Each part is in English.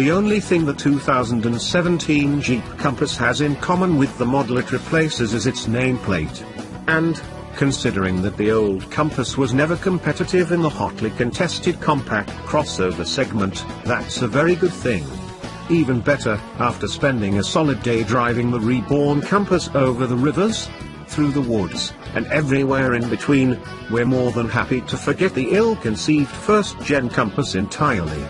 The only thing the 2017 Jeep Compass has in common with the model it replaces is its nameplate. And, considering that the old Compass was never competitive in the hotly contested compact crossover segment, that's a very good thing. Even better, after spending a solid day driving the reborn Compass over the rivers, through the woods, and everywhere in between, we're more than happy to forget the ill-conceived first-gen Compass entirely.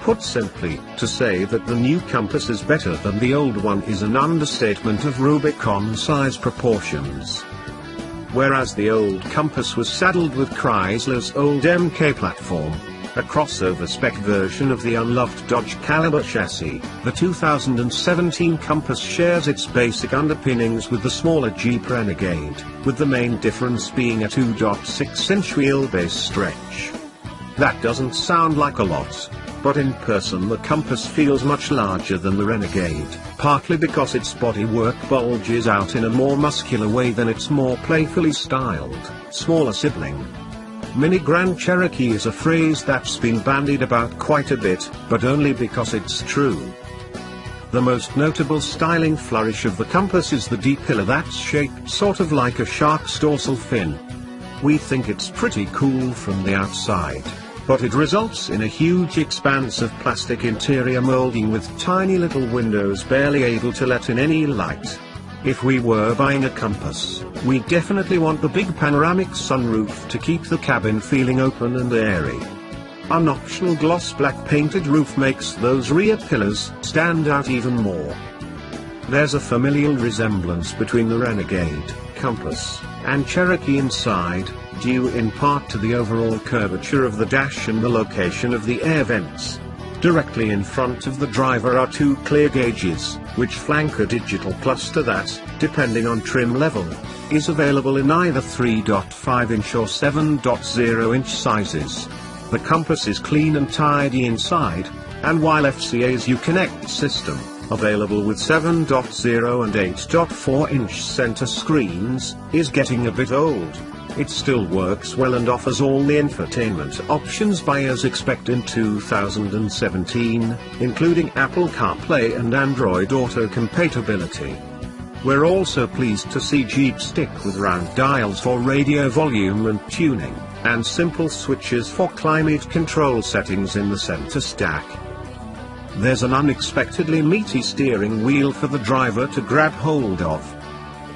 Put simply, to say that the new Compass is better than the old one is an understatement of Rubicon-size proportions. Whereas the old Compass was saddled with Chrysler's old MK platform, a crossover spec version of the unloved Dodge Caliber chassis, the 2017 Compass shares its basic underpinnings with the smaller Jeep Renegade, with the main difference being a 2.6-inch wheelbase stretch. That doesn't sound like a lot, but in person the Compass feels much larger than the Renegade, partly because its bodywork bulges out in a more muscular way than its more playfully styled, smaller sibling. Mini Grand Cherokee is a phrase that's been bandied about quite a bit, but only because it's true. The most notable styling flourish of the Compass is the D-pillar that's shaped sort of like a shark's dorsal fin. We think it's pretty cool from the outside, but it results in a huge expanse of plastic interior molding with tiny little windows barely able to let in any light. If we were buying a Compass, we definitely want the big panoramic sunroof to keep the cabin feeling open and airy. An optional gloss black painted roof makes those rear pillars stand out even more. There's a familial resemblance between the Renegade, Compass, and Cherokee inside, due in part to the overall curvature of the dash and the location of the air vents. Directly in front of the driver are two clear gauges, which flank a digital cluster that, depending on trim level, is available in either 3.5-inch or 7.0-inch sizes. The Compass is clean and tidy inside, and while FCA's Uconnect system, available with 7.0 and 8.4-inch center screens, is getting a bit old, it still works well and offers all the infotainment options buyers expect in 2017, including Apple CarPlay and Android Auto compatibility. We're also pleased to see Jeep stick with round dials for radio volume and tuning, and simple switches for climate control settings in the center stack. There's an unexpectedly meaty steering wheel for the driver to grab hold of.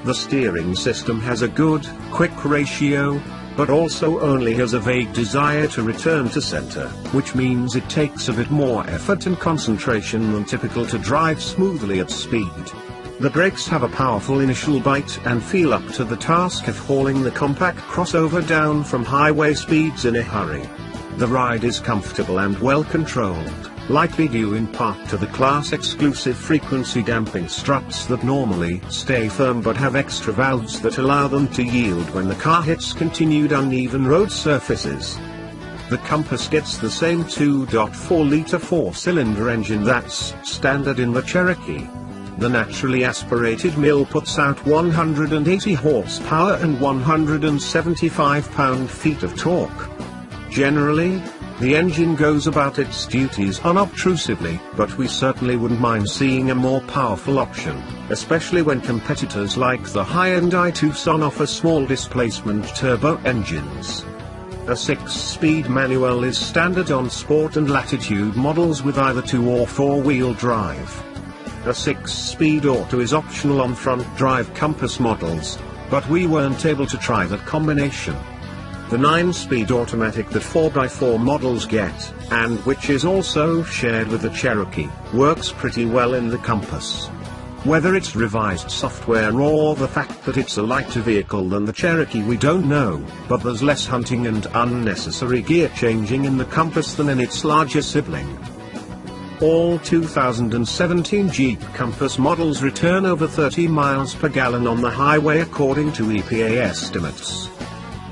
The steering system has a good, quick ratio, but also only has a vague desire to return to center, which means it takes a bit more effort and concentration than typical to drive smoothly at speed. The brakes have a powerful initial bite and feel up to the task of hauling the compact crossover down from highway speeds in a hurry. The ride is comfortable and well controlled, likely due in part to the class-exclusive frequency damping struts that normally stay firm but have extra valves that allow them to yield when the car hits continued uneven road surfaces. The Compass gets the same 2.4-liter four-cylinder engine that's standard in the Cherokee. The naturally aspirated mill puts out 180 horsepower and 175 pound-feet of torque. Generally, the engine goes about its duties unobtrusively, but we certainly wouldn't mind seeing a more powerful option, especially when competitors like the high-end i-Tucson offer small displacement turbo engines. A 6-speed manual is standard on Sport and Latitude models with either 2- or 4-wheel drive. A 6-speed auto is optional on front-drive Compass models, but we weren't able to try that combination. The 9-speed automatic that 4x4 models get, and which is also shared with the Cherokee, works pretty well in the Compass. Whether it's revised software or the fact that it's a lighter vehicle than the Cherokee we don't know, but there's less hunting and unnecessary gear changing in the Compass than in its larger sibling. All 2017 Jeep Compass models return over 30 miles per gallon on the highway according to EPA estimates.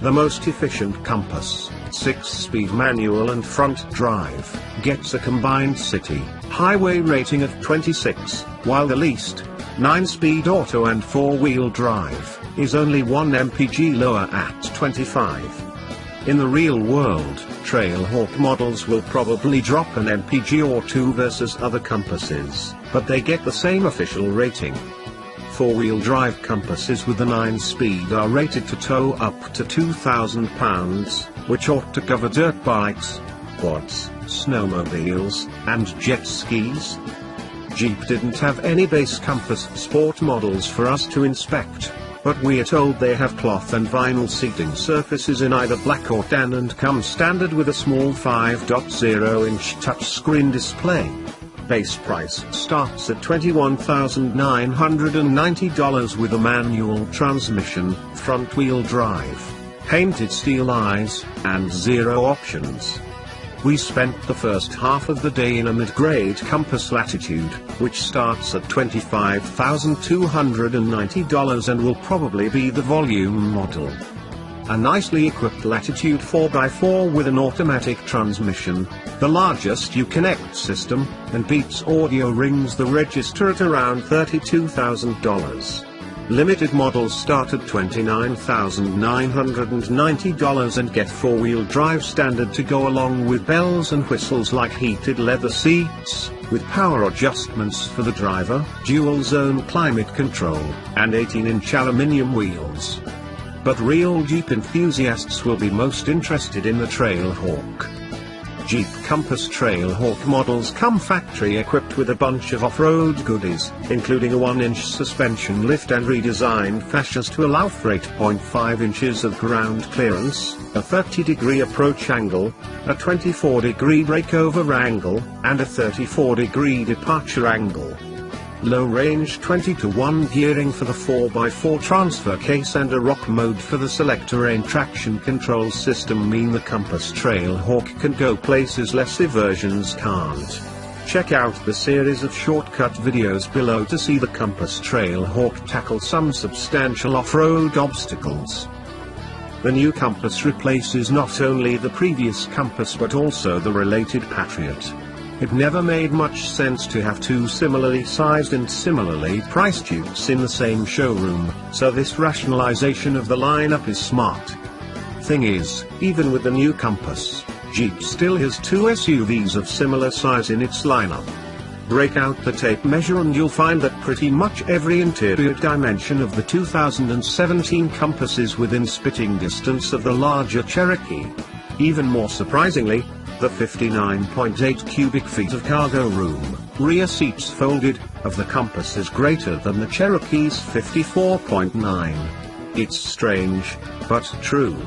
The most efficient Compass, 6-speed manual and front drive, gets a combined city highway rating of 26, while the least, 9-speed auto and 4-wheel drive, is only 1 mpg lower at 25. In the real world, Trailhawk models will probably drop an MPG or two versus other compasses, but they get the same official rating. Four-wheel drive compasses with a 9-speed are rated to tow up to 2,000 pounds, which ought to cover dirt bikes, quads, snowmobiles, and jet skis. Jeep didn't have any base compass sport models for us to inspect, but we're told they have cloth and vinyl seating surfaces in either black or tan and come standard with a small 5.0-inch touchscreen display. Base price starts at $21,990 with a manual transmission, front-wheel drive, painted steel eyes, and 0 options. We spent the first half of the day in a mid-grade compass Latitude, which starts at $25,290 and will probably be the volume model. A nicely equipped Latitude 4x4 with an automatic transmission, the largest Uconnect system, and Beats audio rings the register at around $32,000. Limited models start at $29,990 and get four-wheel drive standard to go along with bells and whistles like heated leather seats, with power adjustments for the driver, dual-zone climate control, and 18-inch aluminium wheels. But real Jeep enthusiasts will be most interested in the Trailhawk. Jeep Compass Trailhawk models come factory equipped with a bunch of off-road goodies, including a 1-inch suspension lift and redesigned fascias to allow for 8.5 inches of ground clearance, a 30-degree approach angle, a 24-degree breakover angle, and a 34-degree departure angle. Low-range 20-to-1 gearing for the 4x4 transfer case and a rock mode for the select-terrain traction control system mean the Compass Trailhawk can go places lesser versions can't. Check out the series of shortcut videos below to see the Compass Trailhawk tackle some substantial off-road obstacles. The new Compass replaces not only the previous Compass but also the related Patriot. It never made much sense to have two similarly sized and similarly priced Utes in the same showroom, so this rationalization of the lineup is smart. Thing is, even with the new Compass, Jeep still has two SUVs of similar size in its lineup. Break out the tape measure and you'll find that pretty much every interior dimension of the 2017 Compass is within spitting distance of the larger Cherokee. Even more surprisingly, the 59.8 cubic feet of cargo room, rear seats folded, of the Compass is greater than the Cherokee's 54.9. It's strange, but true.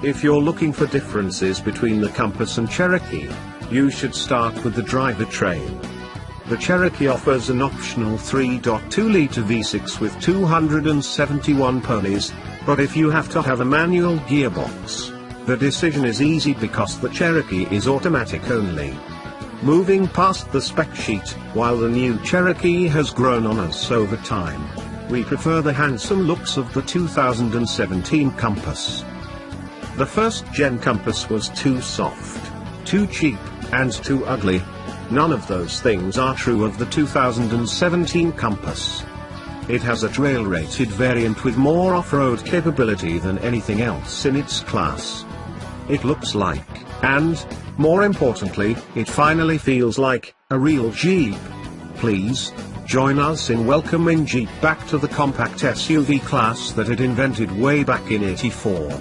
If you're looking for differences between the Compass and Cherokee, you should start with the drivetrain. The Cherokee offers an optional 3.2-liter V6 with 271 ponies, but if you have to have a manual gearbox, the decision is easy because the Cherokee is automatic only. Moving past the spec sheet, while the new Cherokee has grown on us over time, we prefer the handsome looks of the 2017 Compass. The first-gen Compass was too soft, too cheap, and too ugly. None of those things are true of the 2017 Compass. It has a trail-rated variant with more off-road capability than anything else in its class. It looks like, and, more importantly, it finally feels like, a real Jeep. Please, join us in welcoming Jeep back to the compact SUV class that it invented way back in '84.